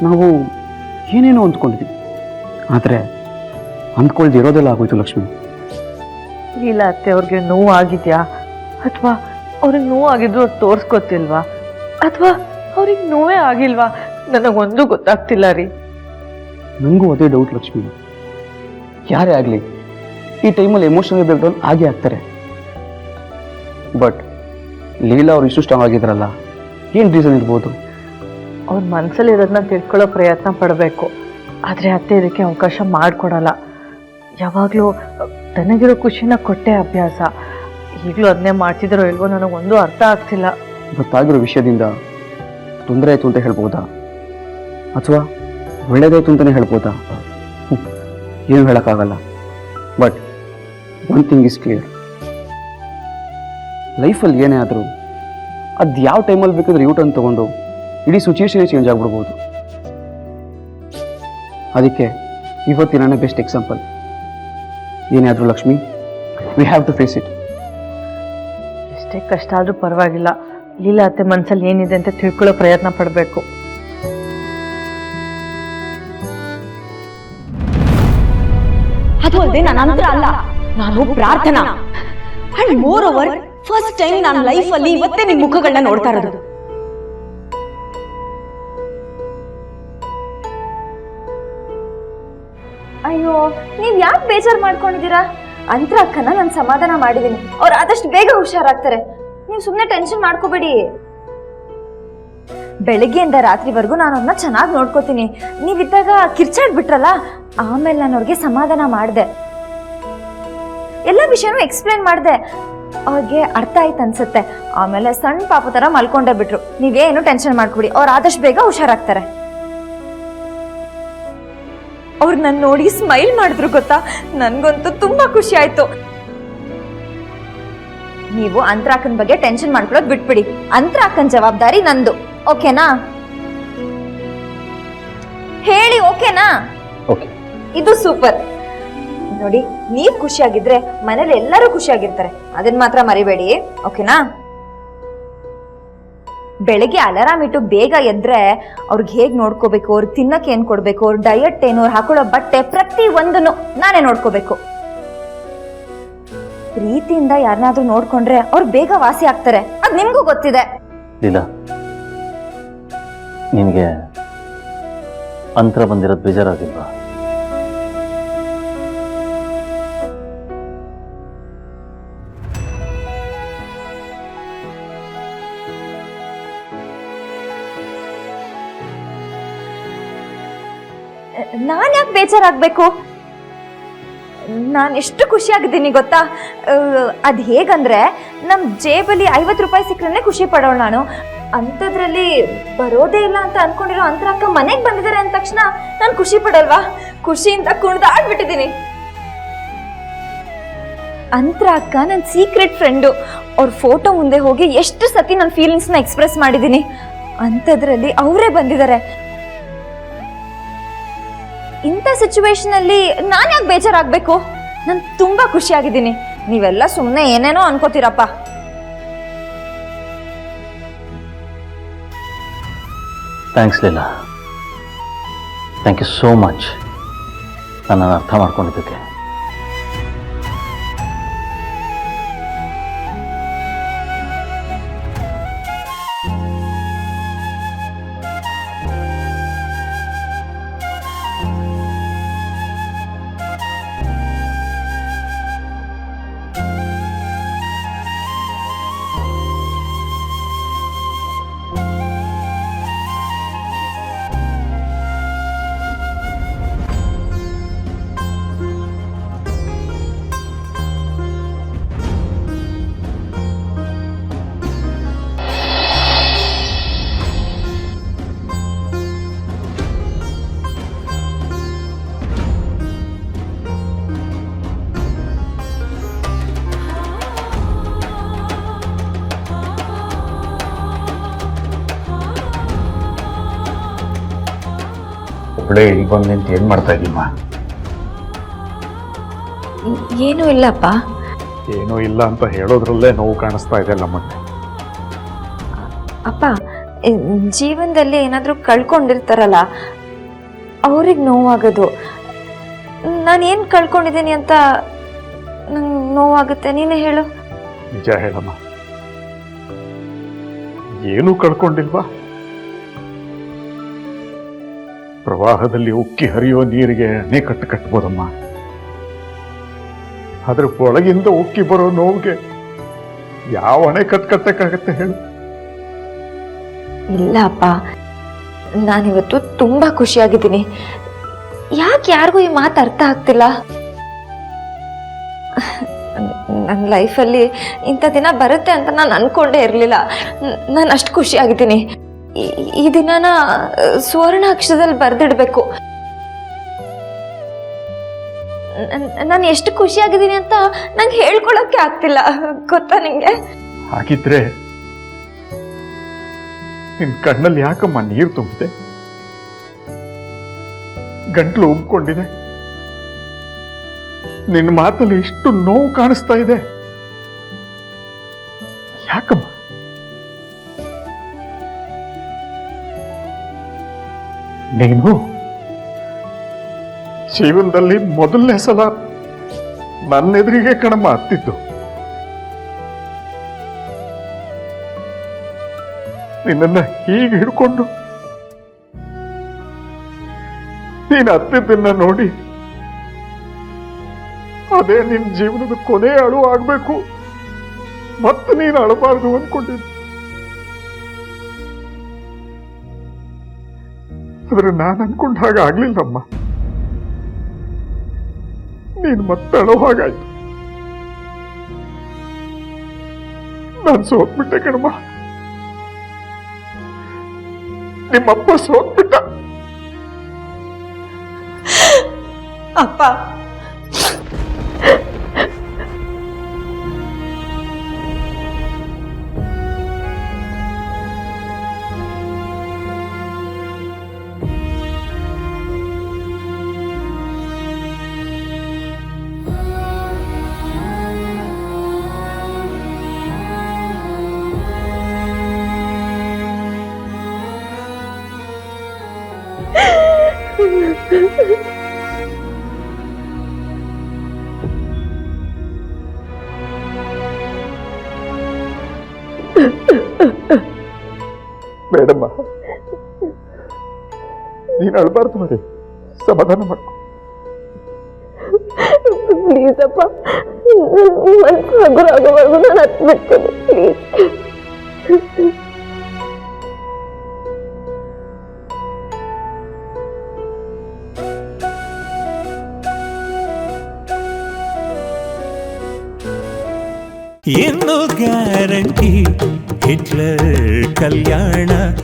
ನಾವು ಏನೇನೋ ಅಂದ್ಕೊಂಡಿದ್ವಿ, ಆದರೆ ಅಂದ್ಕೊಳ್ದಿರೋದೆಲ್ಲ ಆಗೋಯ್ತು ಲಕ್ಷ್ಮಿ. ಇಲ್ಲ ಅತ್ತೆ, ಅವ್ರಿಗೆ ನೋವು ಆಗಿದೆಯಾ ಅಥವಾ ಅವ್ರಿಗೆ ನೋವು ಆಗಿದ್ರು ಅವ್ರು ತೋರಿಸ್ಕೊತಿಲ್ವಾ ಅಥವಾ ಅವ್ರಿಗೆ ನೋವೇ ಆಗಿಲ್ವಾ? ನನಗೊಂದು ಗೊತ್ತಾಗ್ತಿಲ್ಲ ರೀ. ನನಗೂ ಅದೇ ಡೌಟ್ ಲಕ್ಷ್ಮಿ. ಯಾರೇ ಆಗಲಿ ಈ ಟೈಮಲ್ಲಿ ಎಮೋಷನಲ್ ಬ್ರೇಕ್ಡೌನ್ ಆಗೇ ಆಗ್ತಾರೆ. ಬಟ್ ಲೀಲಾ ಅವ್ರು ಇಷ್ಟು ಸ್ಟ್ರಾಂಗ್ ಆಗಿದ್ರಲ್ಲ, ಏನು ರೀಸನ್ ಇರ್ಬೋದು? ಅವ್ರ ಮನಸ್ಸಲ್ಲಿ ಇರೋದನ್ನ ತಿಳ್ಕೊಳ್ಳೋ ಪ್ರಯತ್ನ ಪಡಬೇಕು, ಆದರೆ ಅತ್ತೆ ಇದಕ್ಕೆ ಅವಕಾಶ ಮಾಡಿಕೊಡಲ್ಲ. ಯಾವಾಗಲೂ ತನಗಿರೋ ಖುಷಿನ ಕೊಟ್ಟೆ ಅಭ್ಯಾಸ. ಈಗಲೂ ಅದನ್ನೇ ಮಾಡ್ತಿದ್ರೋ ಇಲ್ವೋ ನನಗೊಂದು ಅರ್ಥ ಆಗ್ತಿಲ್ಲ. ಗೊತ್ತಾಗಿರೋ ವಿಷಯದಿಂದ ತೊಂದರೆ ಆಯಿತು ಅಂತ ಹೇಳ್ಬೋದಾ ಅಥವಾ ಒಳ್ಳೇದಾಯ್ತು ಅಂತಲೇ ಹೇಳ್ಬೋದಾ? ಏನು ಹೇಳೋಕ್ಕಾಗಲ್ಲ. But one thing is clear, ಲೈಫಲ್ಲಿ ಏನೇ ಆದರೂ ಅದು ಯಾವ ಟೈಮಲ್ಲಿ ಬೇಕಾದ್ರೆ ಯೂಟರ್ನ್ ತೊಗೊಂಡು ಇಡೀ ಸಿಚುವೇಶನೇ ಚೇಂಜ್ ಆಗಿಬಿಡ್ಬೋದು. ಅದಕ್ಕೆ ಇವತ್ತಿನ ಬೆಸ್ಟ್ ಎಕ್ಸಾಂಪಲ್. ಏನೇ ಆದರೂ Lakshmi, we have to face it. ಎಷ್ಟೇ ಕಷ್ಟ ಆದರೂ ಪರವಾಗಿಲ್ಲ, ಲೀಲಾ ಅತ್ತೆ ಮನಸ್ಸಲ್ಲಿ ಏನಿದೆ ಅಂತ ತಿಳ್ಕೊಳ್ಳೋ ಪ್ರಯತ್ನ ಪಡಬೇಕು. ಅದು ಅಲ್ಲದೆ ನನ್ನ ಅಂತರ ಅಲ್ಲ, ನಾನು ಪ್ರಾರ್ಥನಾ. And more over first time ನನ್ನ ಲೈಫ್ ಅಲ್ಲಿ ಇವತ್ತೇ ನಿಮ್ ಮುಖಗಳನ್ನ ನೋಡ್ತಾ ಇರೋದು. ಅಯ್ಯೋ, ನೀವ್ ಯಾಕೆ ಬೇಜಾರು ಮಾಡ್ಕೊಂಡಿದ್ದೀರಾ? ಅಂತರ ಅಕ್ಕನ ನಾನು ಸಮಾಧಾನ ಮಾಡಿದೀನಿ, ಅವ್ರು ಆದಷ್ಟು ಬೇಗ ಹುಷಾರಾಗ್ತಾರೆ. ನೀವು ಸುಮ್ಮನೆ ಟೆನ್ಷನ್ ಮಾಡ್ಕೋಬೇಡಿ. ಬೆಳಗ್ಗೆಯಿಂದ ರಾತ್ರಿವರೆಗೂ ನಾನು ಅವ್ರನ್ನ ಚೆನ್ನಾಗಿ ನೋಡ್ಕೋತೀನಿ. ನೀವಿದ್ದಾಗ ಕಿರ್ಚಾಡ್ಬಿಟ್ರಲ್ಲ, ಆಮೇಲೆ ನಾನು ಅವ್ರಿಗೆ ಸಮಾಧಾನ ಮಾಡಿದೆ, ಎಲ್ಲ ವಿಷಯನೂ ಎಕ್ಸ್ಪ್ಲೇನ್ ಮಾಡಿದೆ. ಅವ್ರಿಗೆ ಅರ್ಥ ಆಯ್ತು ಅನ್ಸುತ್ತೆ. ಆಮೇಲೆ ಸಣ್ಣ ಪಾಪು ಥರ ಮಲ್ಕೊಂಡೇ ಬಿಟ್ರು. ನೀವೇನು ಟೆನ್ಷನ್ ಮಾಡ್ಕೊಡಿ, ಅವ್ರು ಆದಷ್ಟು ಬೇಗ ಹುಷಾರಾಗ್ತಾರೆ. ಅವ್ರು ನನ್ನ ನೋಡಿ ಸ್ಮೈಲ್ ಮಾಡಿದ್ರು ಗೊತ್ತಾ, ನನ್ಗಂತೂ ತುಂಬಾ ಖುಷಿ ಆಯ್ತು. ನೀವು ಅಂತರಾಕನ್ ಬಗ್ಗೆ ಟೆನ್ಷನ್ ಮಾಡ್ಕೊಳ್ಳೋದು ಬಿಟ್ಬಿಡಿ. ಅಂತರಾಕನ್ ಜವಾಬ್ದಾರಿ ನಂದು, ಓಕೆನಾ? ಹೇಳಿ ಓಕೆನಾ? ಓಕೆ. ಇದು ಸೂಪರ್. ನೋಡಿ, ನೀವ್ ಖುಷಿಯಾಗಿದ್ರೆ ಮನೇಲಿ ಎಲ್ಲರೂ ಖುಷಿಯಾಗಿರ್ತಾರೆ, ಅದನ್ನ ಮಾತ್ರ ಮರಿಬೇಡಿ, ಓಕೆನಾ? ಬೆಳಗ್ಗೆ ಅಲಾರಾಮ್ ಇಟ್ಟು ಬೇಗ ಎದ್ರೆ ಅವ್ರಿಗೆ ಹೇಗ್ ನೋಡ್ಕೋಬೇಕು, ಅವ್ರಿಗೆ ತಿನ್ನಕ್ಕೆ ಏನ್ ಕೊಡ್ಬೇಕು, ಅವ್ರ ಡಯಟ್ ಏನು, ಅವ್ರು ಹಾಕೊಳ್ಳೋ ಬಟ್ಟೆ, ಪ್ರತಿ ಒಂದನ್ನು ನಾನೇ ನೋಡ್ಕೋಬೇಕು. ಪ್ರೀತಿಯಿಂದ ಯಾರನ್ನಾದ್ರೂ ನೋಡ್ಕೊಂಡ್ರೆ ಅವ್ರು ಬೇಗ ವಾಸಿ ಆಗ್ತಾರೆ, ಅದ್ ನಿಮ್ಗೂ ಗೊತ್ತಿದೆ. ಲೀಲಾ, ನಿನಗೆ ಅಂತರ ಬಂದಿರೋದು ಬೇಜಾರಾಗಿಲ್ವಾ? ನಾನ್ ಯಾಕೆ ಬೇಜಾರಾಗ್ಬೇಕು? ನಾನು ಎಷ್ಟು ಖುಷಿಯಾಗಿದ್ದೀನಿ ಗೊತ್ತಾ? ಅದ್ ಹೇಗಂದ್ರೆ, ನಮ್ ಜೇಬಲ್ಲಿ 50 ರೂಪಾಯಿ ಸಿಕ್ಕರೆ ಖುಷಿ ಪಡೋಳು ನಾನು. ಅಂಥದ್ರಲ್ಲಿ ಬರೋದೇ ಇಲ್ಲ ಅಂತ ಅನ್ಕೊಂಡಿರೋ ಅಂತರ ಅಕ್ಕ ಮನೆಗೆ ಬಂದಿದ್ದಾರೆ ಅಂದ ತಕ್ಷಣ ನಾನು ಖುಷಿ ಪಡಲ್ವಾ? ಖುಷಿಯಿಂದ ಕುಣಿದಾಡ್ಬಿಟ್ಟಿದ್ದೀನಿ. ಅಂತರ ಅಕ್ಕ ನನ್ನ ಸೀಕ್ರೆಟ್ ಫ್ರೆಂಡು. ಅವ್ರ ಫೋಟೋ ಮುಂದೆ ಹೋಗಿ ಎಷ್ಟು ಸತಿ ನನ್ನ ಫೀಲಿಂಗ್ಸ್ನ ಎಕ್ಸ್ಪ್ರೆಸ್ ಮಾಡಿದ್ದೀನಿ. ಅಂಥದ್ರಲ್ಲಿ ಅವರೇ ಬಂದಿದ್ದಾರೆ. ಇಂಥ ಸಿಚುವೇಶನ್ ಅಲ್ಲಿ ನಾನು ಯಾಕೆ ಬೇಜಾರಾಗಬೇಕು? ನಾನು ತುಂಬಾ ಖುಷಿಯಾಗಿದ್ದೀನಿ. ನೀವೆಲ್ಲ ಸುಮ್ಮನೆ ಏನೇನೋ ಅನ್ಕೋತೀರಪ್ಪ. Thanks Leela, thank you so much ನನ್ನನ್ನು ಅರ್ಥ ಮಾಡ್ಕೊಂಡಿದ್ದಕ್ಕೆ. ಒಳ್ಳೆ ಇಲ್ಲಿ ಬಂದು ನಿಂತು ಏನು ಮಾಡ್ತಾ ಇದ್ದೀಮ್ಮ? ಏನೂ ಇಲ್ಲಪ್ಪ. ಏನೂ ಇಲ್ಲ ಅಂತ ಹೇಳೋದ್ರಲ್ಲೇ ನೋವು ಕಾಣಿಸ್ತಾ ಇದೆ ನಮಗೆ. ಅಪ್ಪ, ಜೀವನದಲ್ಲಿ ಏನಾದರೂ ಕಳ್ಕೊಂಡಿರ್ತಾರಲ್ಲ ಅವ್ರಿಗೆ ನೋವಾಗೋದು. ನಾನೇನು ಕಳ್ಕೊಂಡಿದ್ದೀನಿ ಅಂತ ನಂಗೆ ನೋವಾಗುತ್ತೆ, ನೀನೇ ಹೇಳು. ನಿಜ ಹೇಳಮ್ಮ, ಏನೂ ಕಳ್ಕೊಂಡಿಲ್ವಾ? ಪ್ರವಾಹದಲ್ಲಿ ಉಕ್ಕಿ ಹರಿಯೋ ನೀರಿಗೆ ಅಣೆಕಟ್ಟು ಕಟ್ಬೋದಮ್ಮ, ಆದ್ರೆ ಒಳಗಿಂದ ಉಕ್ಕಿ ಬರೋ ನೋವಿಗೆ ಯಾವ ಅಣೆಕಟ್ಟು ಕಟ್ಟಕ್ಕಾಗತ್ತೆ ಹೇಳು? ಇಲ್ಲ ಅಪ್ಪ, ನಾನಿವತ್ತು ತುಂಬಾ ಖುಷಿಯಾಗಿದ್ದೀನಿ. ಯಾಕೆ ಯಾರಿಗೂ ಈ ಮಾತು ಅರ್ಥ ಆಗ್ತಿಲ್ಲ? ನನ್ನ ಲೈಫಲ್ಲಿ ಇಂಥ ದಿನ ಬರುತ್ತೆ ಅಂತ ನಾನು ಅನ್ಕೊಂಡೇ ಇರಲಿಲ್ಲ. ನಾನು ಅಷ್ಟು ಖುಷಿಯಾಗಿದ್ದೀನಿ. ಈ ದಿನನ ಸುವರ್ಣ ಅಕ್ಷರದಲ್ಲಿ ಬರೆದಿಡ್ಬೇಕು. ನಾನು ಎಷ್ಟು ಖುಷಿಯಾಗಿದ್ದೀನಿ ಅಂತ ನಂಗೆ ಹೇಳ್ಕೊಳಕ್ಕೆ ಆಗ್ತಿಲ್ಲ, ಗೊತ್ತಾ ನಿಂಗೆ? ಹಾಗಿದ್ರೆ ನಿನ್ ಕಣ್ಣಲ್ಲಿ ಯಾಕಮ್ಮ ನೀರು ತುಂಬಿದೆ? ಗಂಟ್ಲು ಉಬ್ಕೊಂಡಿದೆ. ನಿನ್ನ ಮಾತಲ್ಲಿ ಇಷ್ಟು ನೋವು ಕಾಣಿಸ್ತಾ ಇದೆ, ಯಾಕಮ್ಮ? ನೀನು ಜೀವನದಲ್ಲಿ ಮೊದಲನೇ ಸಲ ನನ್ನ ಎದುರಿಗೆ ಕಣಮ್ಮ ಹತ್ತಿದ್ದು. ನಿನ್ನನ್ನ ಹೀಗೆ ಹಿಡ್ಕೊಂಡು ನೀನು ಹತ್ತಿದ್ದನ್ನ ನೋಡಿ ಅದೇ ನಿನ್ನ ಜೀವನದ ಕೊನೆ ಅಳು ಆಗ್ಬೇಕು, ಮತ್ತೆ ನೀನು ಅಳಬಾರ್ದು ಅಂದ್ಕೊಂಡಿದ್ದೆ. ಆದ್ರೆ ನಾನು ಅನ್ಕೊಂಡ ಹಾಗೆ ಆಗ್ಲಿಲ್ಲಮ್ಮ. ನೀನು ಮತ್ತೆ ಅಳೋ ಹಾಗಾಯ್ತು. ನಾನು ಸೋತ್ಬಿಟ್ಟೆ ಕಣಮ್ಮ. ನಿಮ್ಮಪ್ಪ ಸೋತ್ಬಿಟ್ಟ. ಅಪ್ಪ, ಬೇಡಮ್ಮ, ನೀನು ಅಳಬಾರ್ದು ನೋಡಿ, ಸಮಾಧಾನ ಮಾಡ್ಕೊ. ಪ್ಲೀಸ್ ಅಪ್ಪ, ಮನಸ್ಸು ಹಗುರ ಆಗೋವರೆಗೂ ನಾನು ಹತ್ಬಿಡ್ತೇನೆ, ಪ್ಲೀಸ್. ಇನ್ನು ಗ್ಯಾರಂಟಿ ಹಿಟ್ಲರ್ ಕಲ್ಯಾಣ